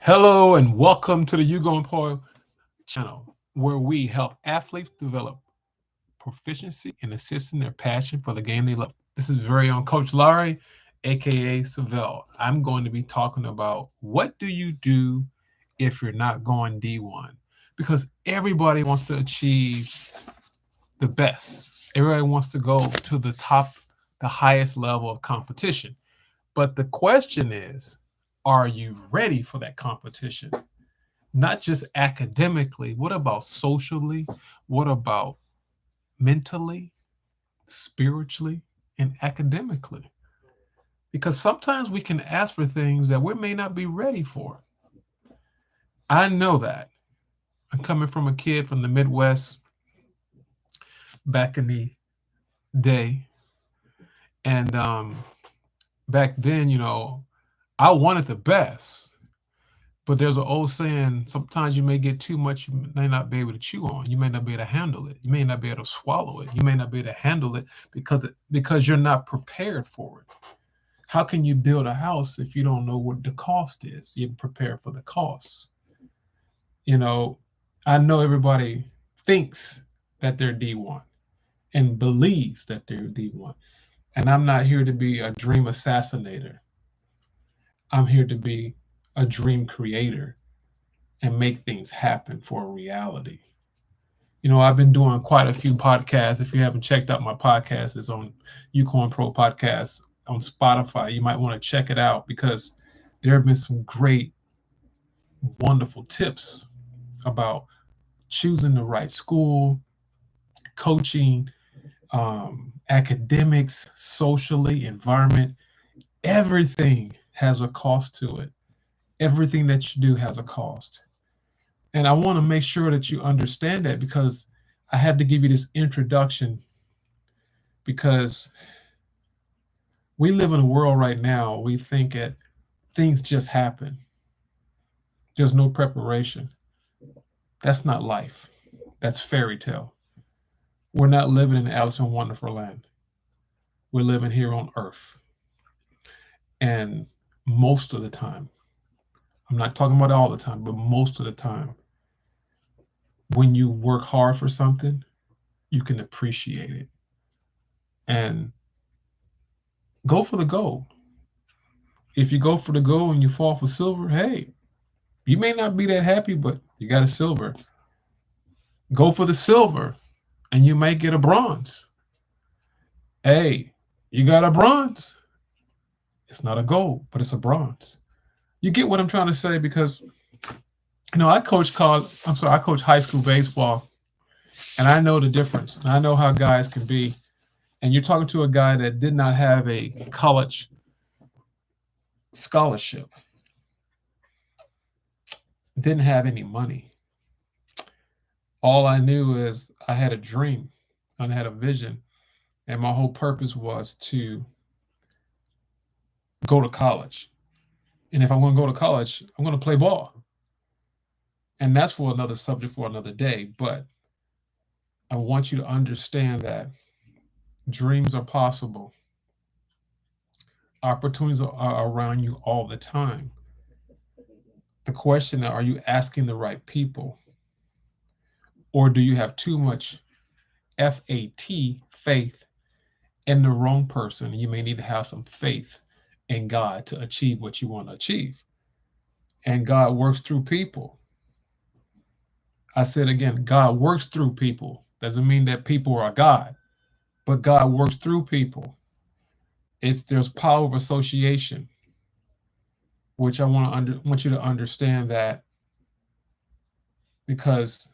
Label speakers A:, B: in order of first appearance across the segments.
A: Hello and welcome to the YouGoin'Pro channel, where we help athletes develop proficiency and assist in their passion for the game they love. This is very own Coach Larry, aka Savell. I'm going to be talking about what do you do if you're not going D1? Because everybody wants to achieve the best. Everybody wants to go to the top, the highest level of competition. But the question is, are you ready for that competition? Not just academically, what about socially? What about mentally, spiritually, and academically? Because sometimes we can ask for things that we may not be ready for. I know that. I'm coming from a kid from the Midwest back in the day. And back then, I wanted the best. But there's an old saying, sometimes you may get too much, you may not be able to chew on. You may not be able to handle it. You may not be able to swallow it. You may not be able to handle it because you're not prepared for it. How can you build a house if you don't know what the cost is? You're prepared for the cost. You know, I know everybody thinks that they're D1 and believes that they're D1. And I'm not here to be a dream assassinator. I'm here to be a dream creator and make things happen for a reality. I've been doing quite a few podcasts. If you haven't checked out my podcast, it's on YouGoin'Pro podcast on Spotify. You might want to check it out because there have been some great, wonderful tips about choosing the right school, coaching, academics, socially, environment. Everything has a cost to it. Everything that you do has a cost. And I want to make sure that you understand that because I had to give you this introduction because we live in a world right now, we think that things just happen. There's no preparation. That's not life. That's fairy tale. We're not living in Alice in Wonderland. We're living here on Earth. And most of the time, I'm not talking about all the time, but most of the time, when you work hard for something, you can appreciate it. And go for the gold. If you go for the gold and you fall for silver, hey, you may not be that happy, but you got a silver. Go for the silver and you might get a bronze. Hey, you got a bronze. It's not a gold, but it's a bronze. You get what I'm trying to say because I coach high school baseball, and I know the difference. And I know how guys can be. And you're talking to a guy that did not have a college scholarship, didn't have any money. All I knew is I had a dream, I had a vision, and my whole purpose was to go to college. And if I'm going to go to college, I'm going to play ball. And that's for another subject for another day. But I want you to understand that dreams are possible. Opportunities are around you all the time. The question is, are you asking the right people? Or do you have too much faith in the wrong person? You may need to have some faith in God to achieve what you want to achieve. And God works through people. I said again, God works through people. Doesn't mean that people are God, but God works through people. There's power of association, which I want you to understand that because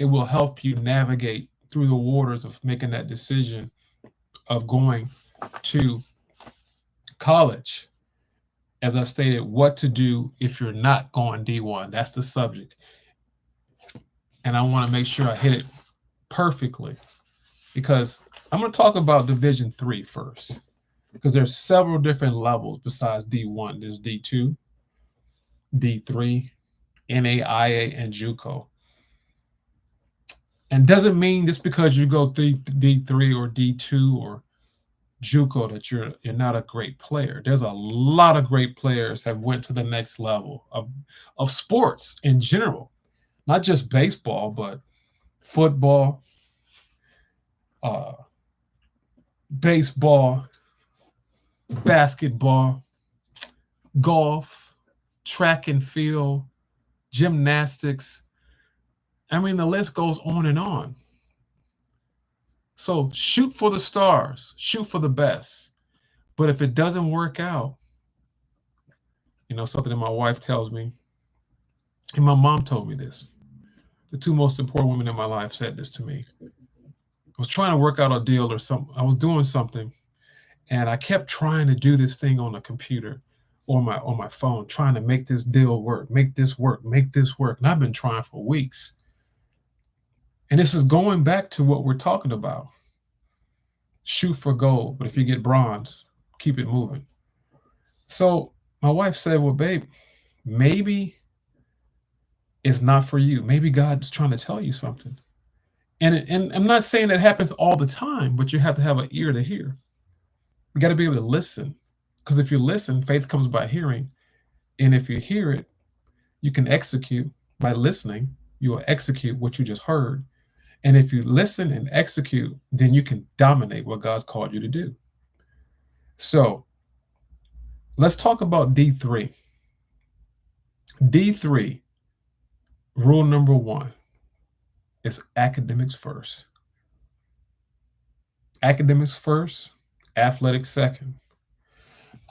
A: it will help you navigate through the waters of making that decision of going to college. As I stated, what to do if you're not going D1. That's the subject. And I want to make sure I hit it perfectly because I'm going to talk about Division 3 first because there's several different levels besides D1. There's D2, D3, NAIA, and JUCO. And doesn't mean just because you go D3 or D2 or JUCO that you're not a great player. There's a lot of great players have went to the next level of sports in general, not just baseball, but football, uh, baseball, basketball, golf, track and field, gymnastics. I mean, the list goes on and on. So shoot for the stars, shoot for the best. But if it doesn't work out, something that my wife tells me, and my mom told me this. The two most important women in my life said this to me. I was trying to work out a deal or something. I was doing something, and I kept trying to do this thing on a computer or on my phone, trying to make this deal work, make this work, make this work. And I've been trying for weeks. And this is going back to what we're talking about. Shoot for gold, but if you get bronze, keep it moving. So my wife said, well, babe, maybe it's not for you. Maybe God's trying to tell you something. And I'm not saying that happens all the time, but you have to have an ear to hear. You got to be able to listen. Because if you listen, faith comes by hearing. And if you hear it, you can execute by listening. You will execute what you just heard. And if you listen and execute, then you can dominate what God's called you to do. So let's talk about D3. D3, rule number 1 is academics first. Academics first, athletics second.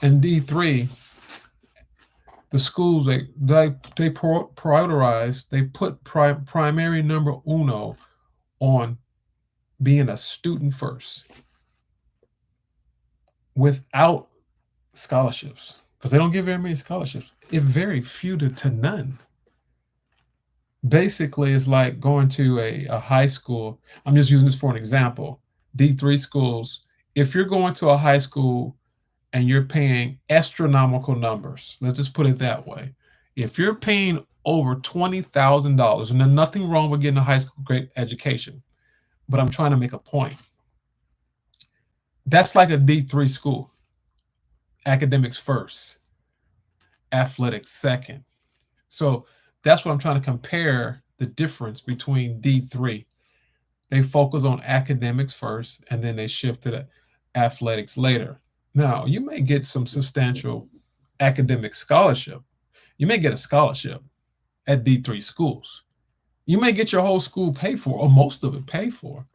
A: And D3, the schools, they prioritize, they put primary number uno on being a student first without scholarships, because they don't give very many scholarships. If very few to none. Basically, it's like going to a high school. I'm just using this for an example. D3 schools, if you're going to a high school and you're paying astronomical numbers, let's just put it that way. If you're paying over $20,000, and there's nothing wrong with getting a high school great education, but I'm trying to make a point. That's like a D3 school. Academics first, athletics second. So that's what I'm trying to compare the difference between D3. They focus on academics first, and then they shift to the athletics later. Now, you may get some substantial academic scholarship. You may get a scholarship at D3 schools. You may get your whole school paid for, or most of it paid for.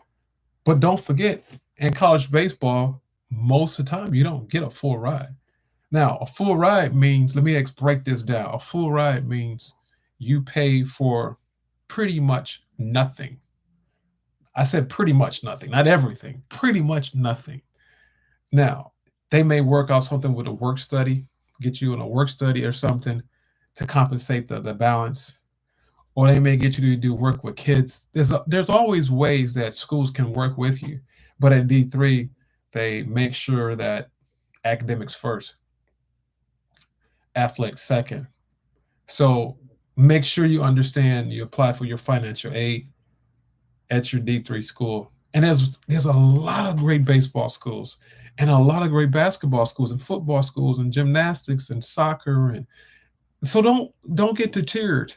A: But don't forget, in college baseball, most of the time, you don't get a full ride. Now, a full ride means, let me break this down. A full ride means you pay for pretty much nothing. I said pretty much nothing, not everything, pretty much nothing. Now, they may work out something with a work study, get you in a work study or something to compensate the balance. Or they may get you to do work with kids. There's always ways that schools can work with you. But at D3, they make sure that academics first, athletics second. So make sure you understand you apply for your financial aid at your D3 school. And there's a lot of great baseball schools and a lot of great basketball schools and football schools and gymnastics and soccer. And so don't get deterred.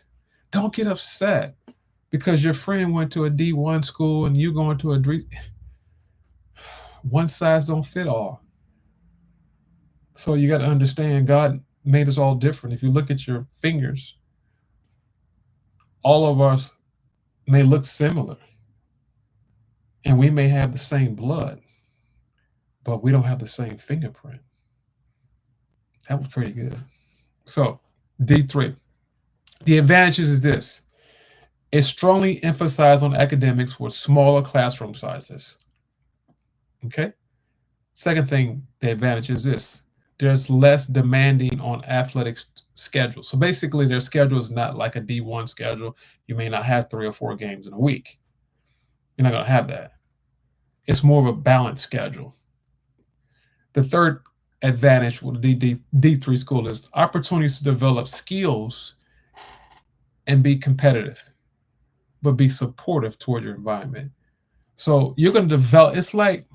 A: Don't get upset because your friend went to a D1 school and you going to a D. One size don't fit all. So you got to understand God made us all different. If you look at your fingers, all of us may look similar. And we may have the same blood, but we don't have the same fingerprint. That was pretty good. So D3. The advantages is this. It strongly emphasizes on academics with smaller classroom sizes. Okay? Second thing, the advantage is this. There's less demanding on athletics schedule. So basically, their schedule is not like a D1 schedule. You may not have 3 or 4 games in a week. You're not going to have that. It's more of a balanced schedule. The third advantage with the D3 school is opportunities to develop skills and be competitive, but be supportive toward your environment. So you're going to develop, it's like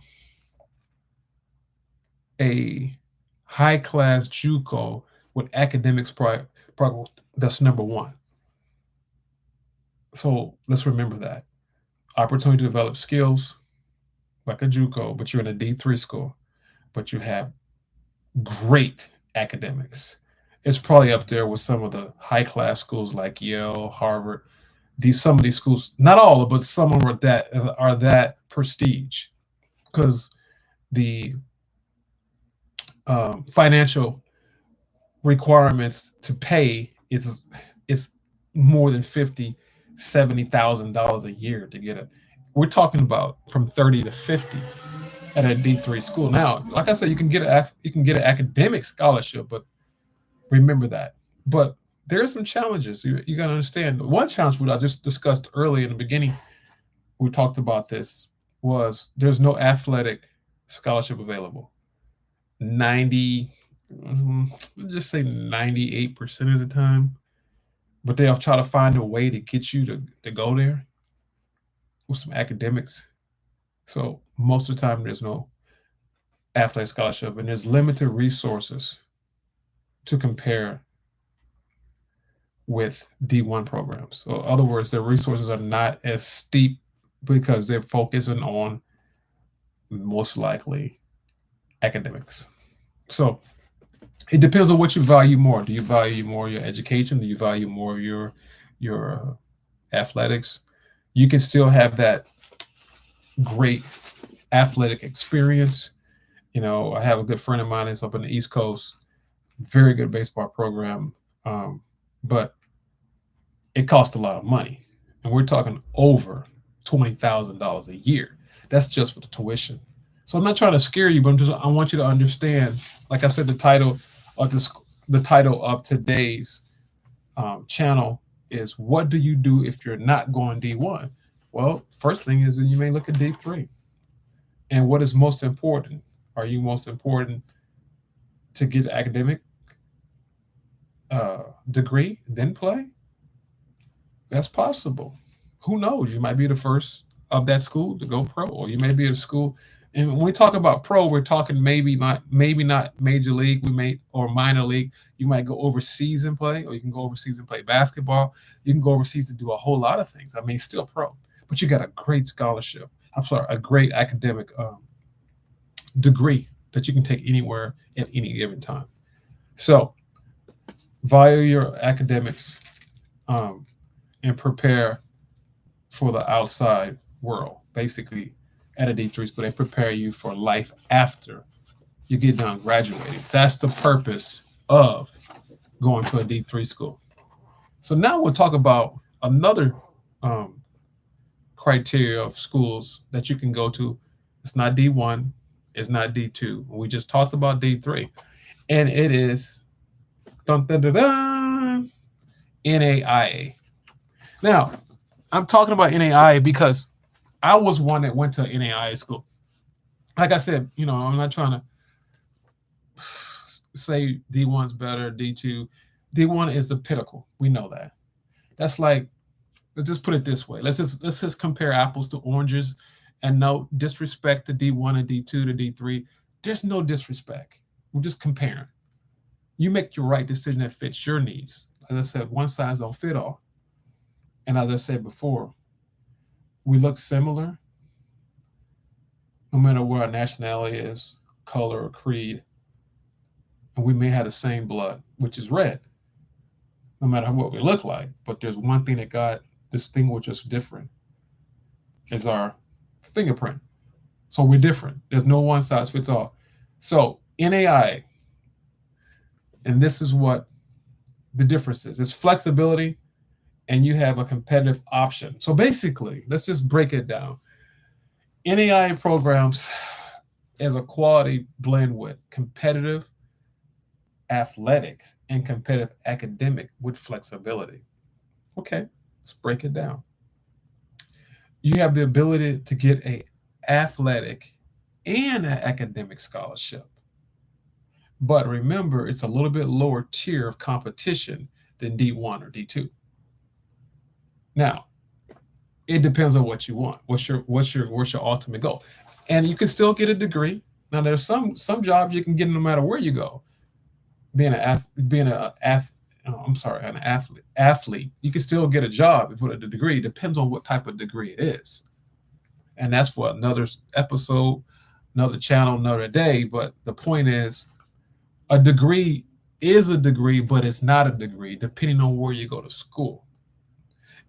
A: a high-class JUCO with academics that's number one. So let's remember that. Opportunity to develop skills like a JUCO, but you're in a D3 school, but you have great academics. It's probably up there with some of the high-class schools like Yale, Harvard. Some of these schools, not all, but some of them are that prestige because the financial requirements to pay is more than $50,000-$70,000 a year to get it. We're talking about from 30 to 50 at a D3 school. Now, like I said, you can get an academic scholarship, but remember that. But there are some challenges. You got to understand. One challenge, what I just discussed earlier in the beginning, we talked about this, was there's no athletic scholarship available. 90, let's just say 98% of the time, but they'll try to find a way to get you to go there with some academics. So most of the time, there's no athletic scholarship, and there's limited resources to compare with D1 programs. So, in other words, their resources are not as steep because they're focusing on most likely academics. So it depends on what you value more. Do you value more your education? Do you value more your athletics? You can still have that great athletic experience. I have a good friend of mine that's up in the East Coast, very good baseball program, but it costs a lot of money, and we're talking over $20,000 a year. That's just for the tuition. So I'm not trying to scare you, but I want you to understand. Like I said, the title of today's channel is "What do you do if you're not going D1?" Well, first thing is that you may look at D3, and what is most important? Are you most important to get an academic degree, then play? That's possible. Who knows? You might be the first of that school to go pro, or you may be at a school. And when we talk about pro, we're talking maybe not major league. We may or minor league. You might go overseas and play, or you can go overseas and play basketball. You can go overseas to do a whole lot of things. I mean, still pro, but you got a great scholarship. I'm sorry, a great academic degree that you can take anywhere at any given time. So value your academics and prepare for the outside world. Basically, at a D3 school, they prepare you for life after you get done graduating. That's the purpose of going to a D3 school. So now we'll talk about another criteria of schools that you can go to. It's not D1, it's not D2. We just talked about D3, and it is dun, dun, dun, dun, NAIA. Now, I'm talking about NAIA because I was one that went to NAIA school. Like I said, I'm not trying to say D1's better, D2. D1 is the pinnacle. We know that. That's like, let's just put it this way. Let's just compare apples to oranges, and no disrespect to D1 and D2 to D3. There's no disrespect. We're just comparing. You make your right decision that fits your needs. As I said, one size don't fit all. And as I said before, we look similar no matter where our nationality is, color, or creed. And we may have the same blood, which is red, no matter what we look like. But there's one thing that God distinguishes us different. It's our fingerprint. So we're different. There's no one size fits all. So NAI, and this is what the difference is. It's flexibility, and you have a competitive option. So basically, let's just break it down. NAI programs is a quality blend with competitive athletics and competitive academic with flexibility. Okay, let's break it down. You have the ability to get a athletic and an academic scholarship. But remember, it's a little bit lower tier of competition than D1 or D2. Now, it depends on what you want. What's your ultimate goal? And you can still get a degree. Now there's some jobs you can get no matter where you go. Being an athlete, you can still get a job with a degree. It depends on what type of degree it is, and that's for another episode, another channel, another day. But the point is, a degree is a degree, but it's not a degree, depending on where you go to school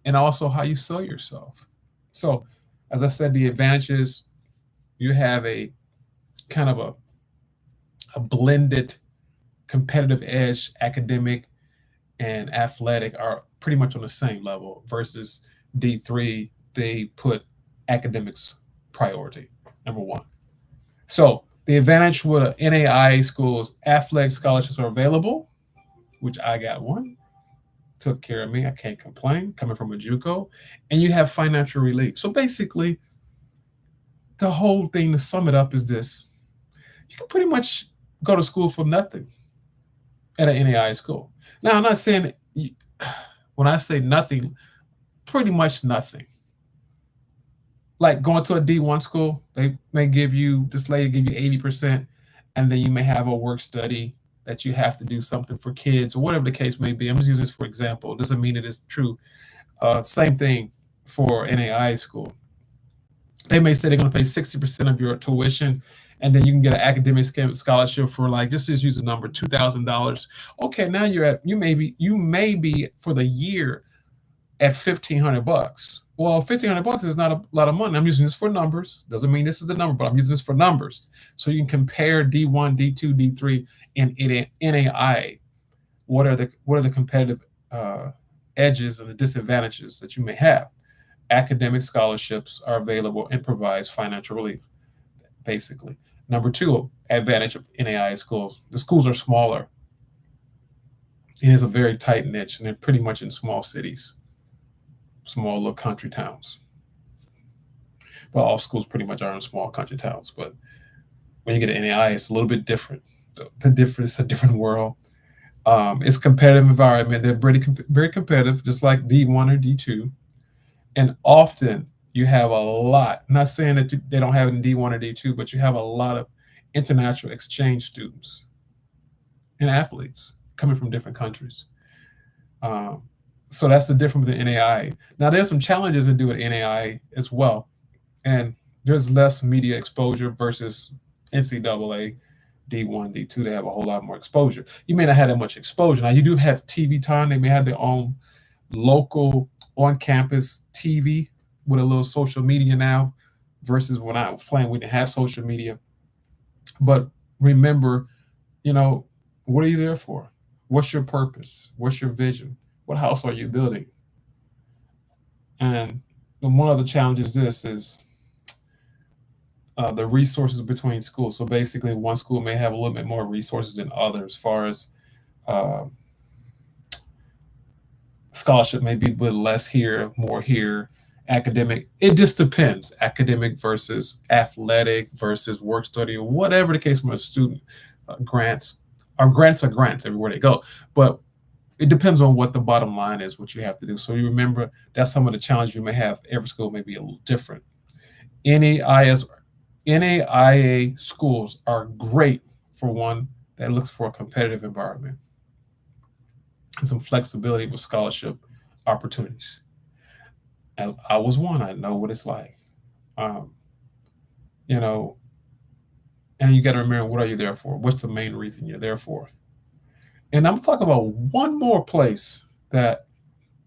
A: and also how you sell yourself. So, as I said, the advantages, you have a kind of a blended competitive edge. Academic and athletic are pretty much on the same level versus D3. They put academics priority, number one. So the advantage with NAIA schools, athletic scholarships are available, which I got one, took care of me. I can't complain, coming from a JUCO, and you have financial relief. So basically, the whole thing, to sum it up, is this: you can pretty much go to school for nothing at an NAIA school. Now, I'm not saying when I say nothing, pretty much nothing. Like going to a D1 school, they may give you, this lady give you 80%, and then you may have a work study that you have to do something for kids or whatever the case may be. I'm just using this for example. It doesn't mean it is true. Same thing for NAIA school. They may say they're going to pay 60% of your tuition, and then you can get an academic scholarship for, like, just use a number, $2,000. Okay, now you may be for the year at $1,500. Well, $1,500 is not a lot of money. I'm using this for numbers. Doesn't mean this is the number, but I'm using this for numbers. So you can compare D1, D2, D3, and NAIA. What are the competitive edges and the disadvantages that you may have? Academic scholarships are available and provides financial relief, basically. Number two advantage of NAIA schools: the schools are smaller. It is a very tight niche, and they're pretty much in small cities, small little country towns. Well, all schools pretty much are in small country towns, but when you get to NAIA, it's a little bit different. It's a different world. It's a competitive environment. They're very competitive, just like D1 or D2. And often you have a lot, I'm not saying that they don't have it in D1 or D2, but you have a lot of international exchange students and athletes coming from different countries. So that's the difference with the NAIA. Now, there's some challenges to do with NAIA as well. And there's less media exposure versus NCAA, D1, D2. They have a whole lot more exposure. You may not have that much exposure. Now, you do have TV time. They may have their own local on-campus TV with a little social media now, versus when I was playing, we didn't have social media. But remember, what are you there for? What's your purpose? What's your vision? What house are you building? And one of the challenges is the resources between schools. So basically, one school may have a little bit more resources than others, as far as scholarship may be a bit less here, more here. Academic, it just depends. Academic versus athletic versus work study, or whatever the case from a student. Grants are grants everywhere they go. But it depends on what the bottom line is, what you have to do. So you remember, that's some of the challenges you may have. Every school may be a little different. NAIA schools are great for one that looks for a competitive environment and some flexibility with scholarship opportunities. And I was one. I know what it's like. And you got to remember, what are you there for? What's the main reason you're there for? And I'm talking about one more place that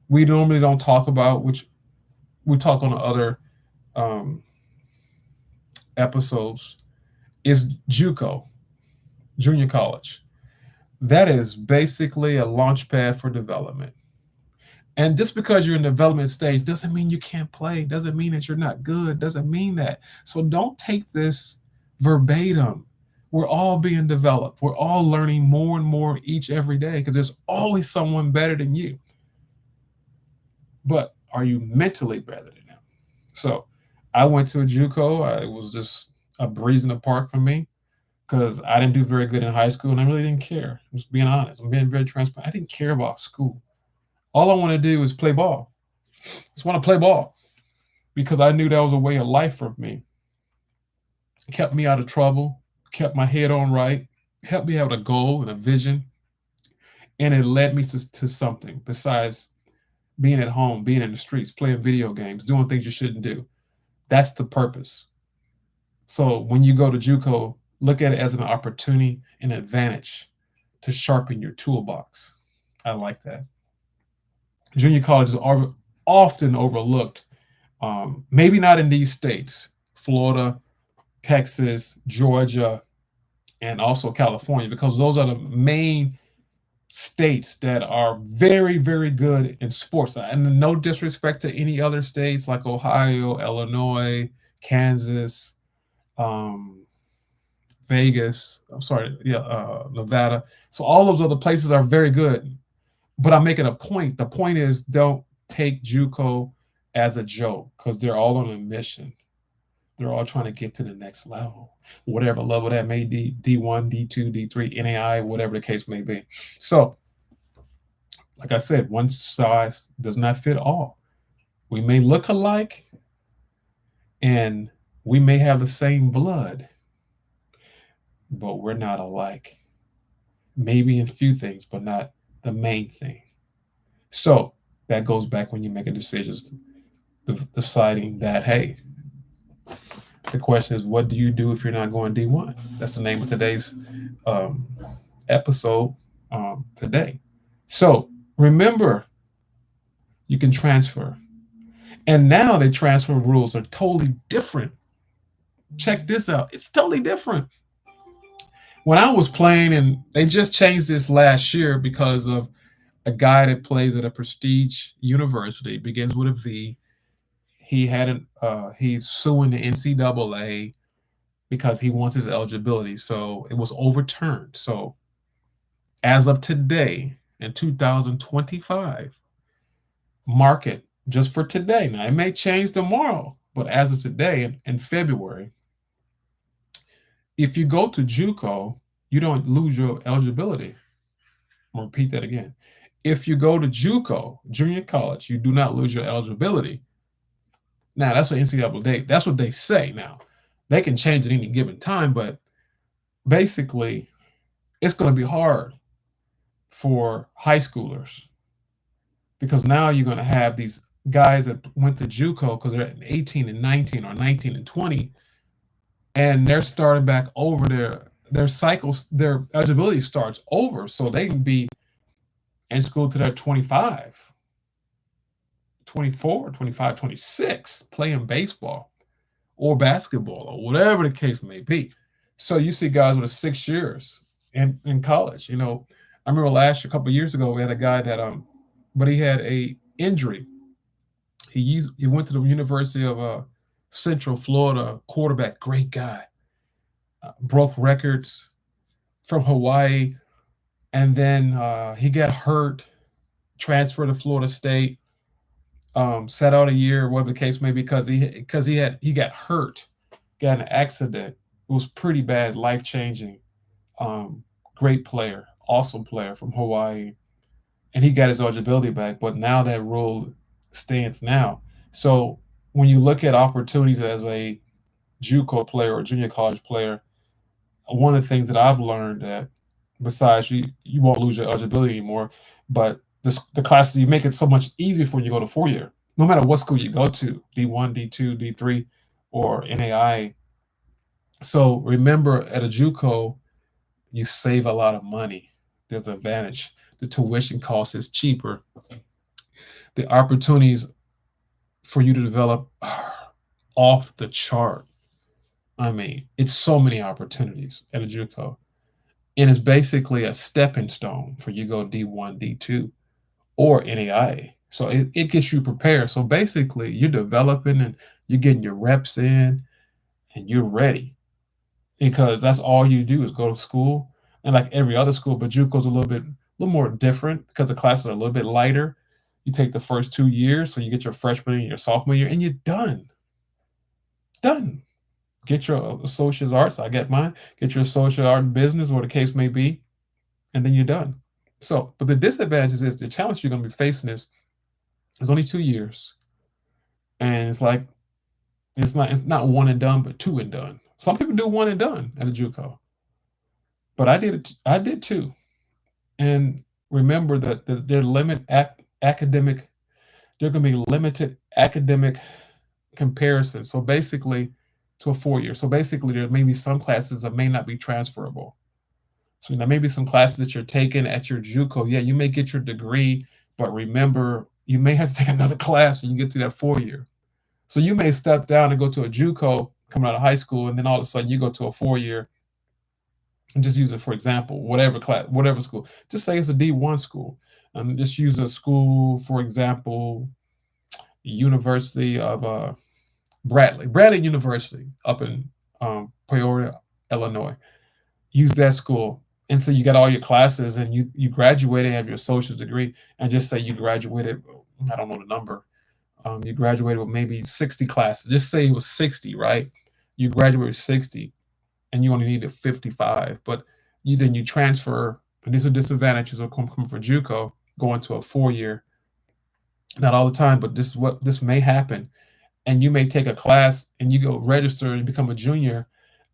A: we normally don't talk about, which we talk on the other episodes, is JUCO, junior college. That is basically a launch pad for development. And just because you're in the development stage doesn't mean you can't play, doesn't mean that you're not good, doesn't mean that. So don't take this verbatim. We're all being developed. We're all learning more and more every day, because there's always someone better than you. But are you mentally better than them? So I went to a JUCO. It was just a breeze in the park for me, because I didn't do very good in high school, and I really didn't care. I'm just being honest. I'm being very transparent. I didn't care about school. All I want to do is play ball. I just want to play ball, because I knew that was a way of life for me. It kept me out of trouble, kept my head on right, helped me have a goal and a vision, and it led me to something besides being at home, being in the streets, playing video games, doing things you shouldn't do. That's the purpose. So when you go to JUCO, look at it as an opportunity, an advantage to sharpen your toolbox. I like that. Junior colleges are often overlooked. Maybe not in these states, Florida, Texas, Georgia, and also California, because those are the main states that are very, very good in sports. And no disrespect to any other states like Ohio, Illinois, Kansas, um, Vegas. I'm sorry, yeah, Nevada. So all those other places are very good. But I'm making a point. The point is, don't take JUCO as a joke because they're all on a mission. They're all trying to get to the next level, whatever level that may be, D1, D2, D3, NAI, whatever the case may be. So, like I said, one size does not fit all. We may look alike and we may have the same blood, but we're not alike. Maybe in a few things, but not the main thing. So that goes back when you make a decision, deciding that, hey, the question is, what do you do if you're not going D1? That's the name of today's um, episode today. So remember, you can transfer. And now the transfer rules are totally different. Check this out. It's totally different. When I was playing, and they just changed this last year because of a guy that plays at a prestige university, begins with a V. He had he's suing the NCAA because he wants his eligibility. So it was overturned. So as of today, in 2025, market just for today. Now it may change tomorrow, but as of today in February, if you go to JUCO, you don't lose your eligibility. I'll repeat that again. If you go to JUCO, junior college, you do not lose your eligibility. Now that's what NCAA, that's what they say. Now they can change at any given time, but basically, it's going to be hard for high schoolers because now you're going to have these guys that went to JUCO because they're 18 and 19 or 19 and 20, and they're starting back over their cycles. Their eligibility starts over, so they can be in school to their 25, 24, 25, 26, playing baseball or basketball or whatever the case may be. So you see guys with 6 years in college. You know, I remember a couple of years ago, we had a guy that but he had a injury. He went to the University of Central Florida, quarterback, great guy, broke records from Hawaii, and then he got hurt, transferred to Florida State, sat out a year, whatever the case may be, because he got hurt, got in an accident. It was pretty bad, life changing. Great player, awesome player from Hawaii, and he got his eligibility back. But now that rule stands now. So when you look at opportunities as a JUCO player or junior college player, one of the things that I've learned that besides you won't lose your eligibility anymore, but the classes, you make it so much easier for when you go to 4-year. No matter what school you go to, D1, D2, D3, or NAI. So remember, at a JUCO, you save a lot of money. There's an advantage. The tuition cost is cheaper. The opportunities for you to develop are off the chart. I mean, it's so many opportunities at a JUCO. And it's basically a stepping stone for you to go D1, D2, or NAI. So it gets you prepared. So basically, you're developing and you're getting your reps in and you're ready, because that's all you do is go to school. And like every other school, but JUCO's a little more different because the classes are a little bit lighter. You take the first 2 years, so you get your freshman and your sophomore year, and you're done. Done. Get your associate's arts. I get mine. Get your associate art in business, or the case may be, and then you're done. So, but the disadvantage is the challenge you're going to be facing is it's only 2 years, and it's not one and done, but two and done. Some people do one and done at a JUCO. But I did too. And remember that there limit academic. There can be limited academic comparisons. So basically, to a 4 year. So basically, there may be some classes that may not be transferable. So there may be some classes that you're taking at your JUCO. Yeah, you may get your degree, but remember, you may have to take another class when you get to that 4 year. So you may step down and go to a JUCO coming out of high school, and then all of a sudden you go to a 4 year. And just use it for example, whatever class, whatever school. Just say it's a D1 school. Just use a school, for example, University of Bradley University up in Peoria, Illinois. Use that school. And so you got all your classes and you graduated, have your associate's degree, and just say you graduated, I don't know the number. You graduated with maybe 60 classes. Just say it was 60, right? You graduated with 60 and you only needed 55, but you transfer, and these are disadvantages of coming from JUCO, going to a 4 year. Not all the time, but this may happen. And you may take a class and you go register and become a junior,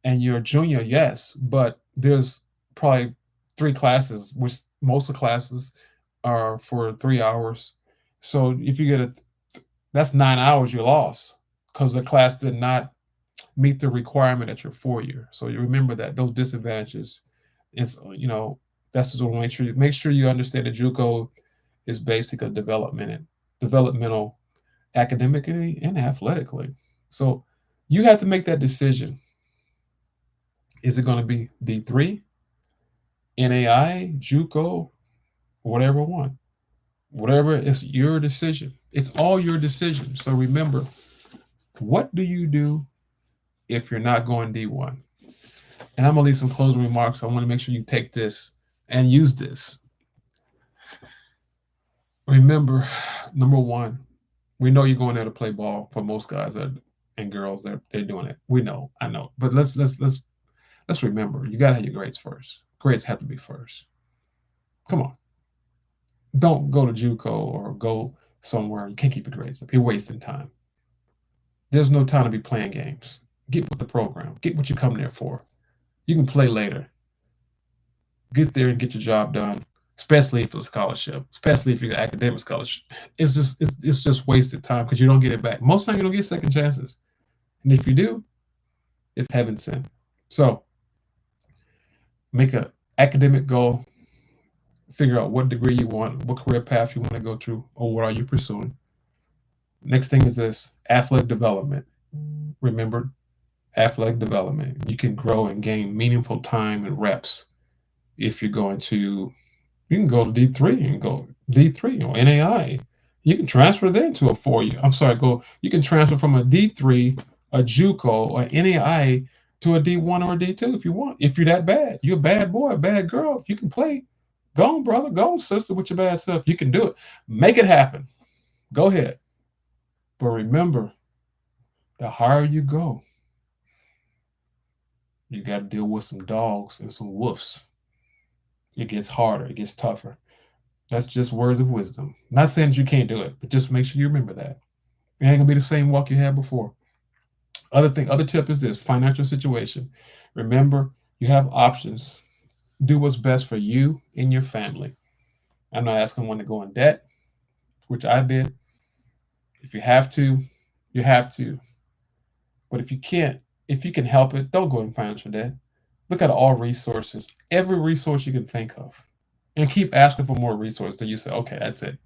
A: and you're a junior, yes, but there's probably 3 classes, which most of the classes are for 3 hours. So if you get that's 9 hours you lost because the class did not meet the requirement at your 4 year. So you remember that those disadvantages. It's that's just what make sure you understand that JUCO is basically developmental academically and athletically. So you have to make that decision. Is it going to be D3, NAI, JUCO, whatever one? Whatever, it's your decision. It's all your decision. So remember, what do you do if you're not going D1? And I'm going to leave some closing remarks. I want to make sure you take this and use this. Remember, number one, we know you're going there to play ball. For most guys and girls, they're doing it. We know, I know. But let's remember, you got to have your grades first. Grades have to be first. Come on. Don't go to JUCO or go somewhere. You can't keep your grades up. You're wasting time. There's no time to be playing games. Get with the program. Get what you come there for. You can play later. Get there and get your job done, especially if it's a scholarship, especially if you're an academic scholarship. It's just wasted time because you don't get it back. Most times you don't get second chances. And if you do, it's heaven sent. So make an academic goal. Figure out what degree you want, what career path you want to go through, or what are you pursuing. Next thing is this, athletic development. Remember, athletic development. You can grow and gain meaningful time and reps if you're going to, you can go to D3 and go D3 or NAI. You can transfer then to a 4 year. You can transfer from a D3, a JUCO, or NAI to a D1 or a D2 if you want. If you're that bad, you're a bad boy, a bad girl. If you can play, go on, brother. Go on, sister, with your bad stuff. You can do it. Make it happen. Go ahead. But remember, the higher you go, you got to deal with some dogs and some wolves. It gets harder. It gets tougher. That's just words of wisdom. Not saying that you can't do it, but just make sure you remember that. It ain't going to be the same walk you had before. Other tip is this, financial situation. Remember, you have options. Do what's best for you and your family. I'm not asking one to go in debt, which I did. If you have to, you have to. But if you can't, if you can help it, don't go in financial debt. Look at all resources, every resource you can think of, and keep asking for more resources till you say, okay, that's it.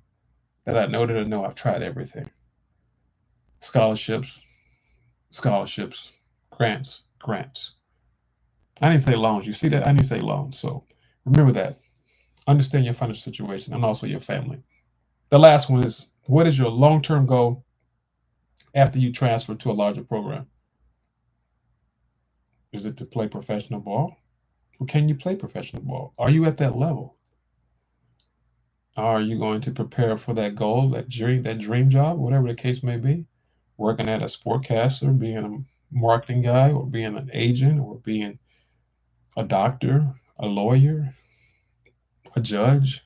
A: That I know I've tried everything. Scholarships, grants. I didn't say loans. You see that? I didn't say loans. So remember that. Understand your financial situation and also your family. The last one is, what is your long-term goal after you transfer to a larger program? Is it to play professional ball? Or can you play professional ball? Are you at that level? Are you going to prepare for that goal, that dream job, whatever the case may be? Working at a sportcaster, being a marketing guy, or being an agent, or being a doctor, a lawyer, a judge,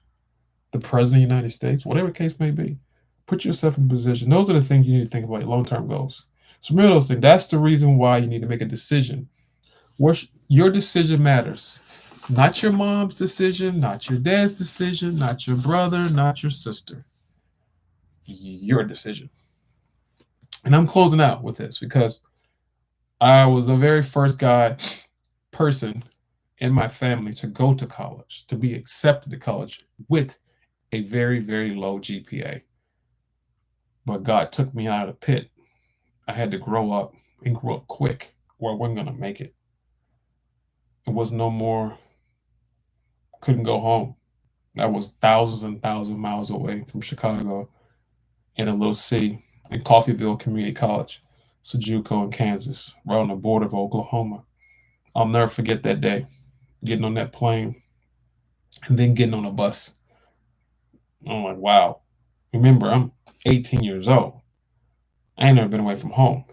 A: the president of the United States, whatever the case may be. Put yourself in position. Those are the things you need to think about, long-term goals. So remember those things. That's the reason why you need to make a decision. Your decision matters. Not your mom's decision, not your dad's decision, not your brother, not your sister. Your decision. And I'm closing out with this because I was the very first person in my family to go to college, to be accepted to college with a very, very low GPA. But God took me out of the pit. I had to grow up and grow up quick, or I wasn't going to make it. It was no more, couldn't go home. I was thousands and thousands of miles away from Chicago in a little city in Coffeyville Community College, Sejuco in Kansas, right on the border of Oklahoma. I'll never forget that day, getting on that plane and then getting on a bus. I'm like, wow. Remember, I'm 18 years old. I ain't never been away from home.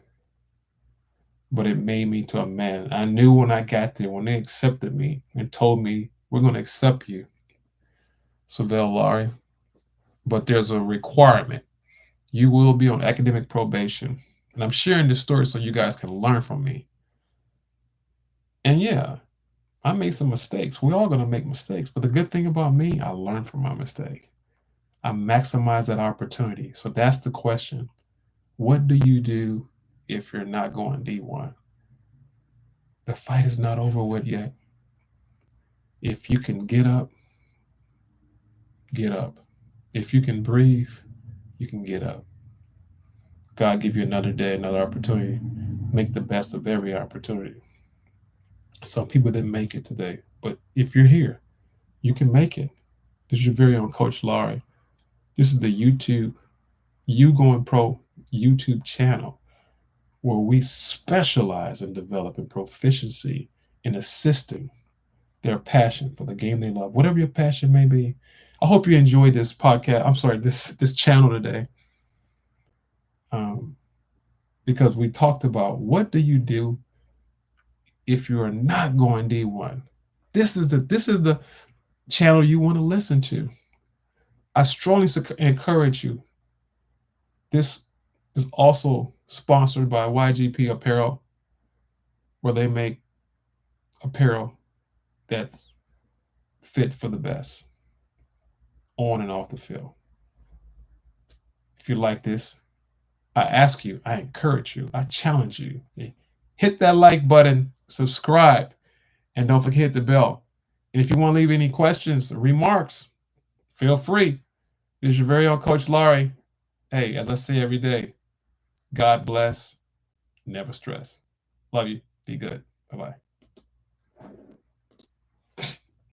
A: But it made me to a man. I knew when I got there, when they accepted me and told me, we're going to accept you, Savell Laurie, but there's a requirement. You will be on academic probation. And I'm sharing this story so you guys can learn from me. And yeah, I made some mistakes. We're all going to make mistakes. But the good thing about me, I learned from my mistake. I maximize that opportunity. So that's the question. What do you do if you're not going D1? The fight is not over with yet. If you can get up, get up. If you can breathe, you can get up. God give you another day, another opportunity. Make the best of every opportunity. Some people didn't make it today, but if you're here, you can make it. This is your very own Coach Laurie. This is the YouGoin'Pro YouTube channel where we specialize in developing proficiency in assisting their passion for the game they love, whatever your passion may be. I hope you enjoyed this podcast. I'm sorry, this channel today, because we talked about what do you do if you are not going D1. This is the channel you want to listen to. I strongly encourage you. This is also sponsored by YGP Apparel, where they make apparel that's fit for the best on and off the field. If you like this, I ask you, I encourage you, I challenge you. Hit that like button, subscribe, and don't forget to hit the bell. And if you want to leave any questions or remarks, feel free. This is your very own Coach Laurie. Hey, as I say every day, God bless, never stress. Love you. Be good. Bye-bye.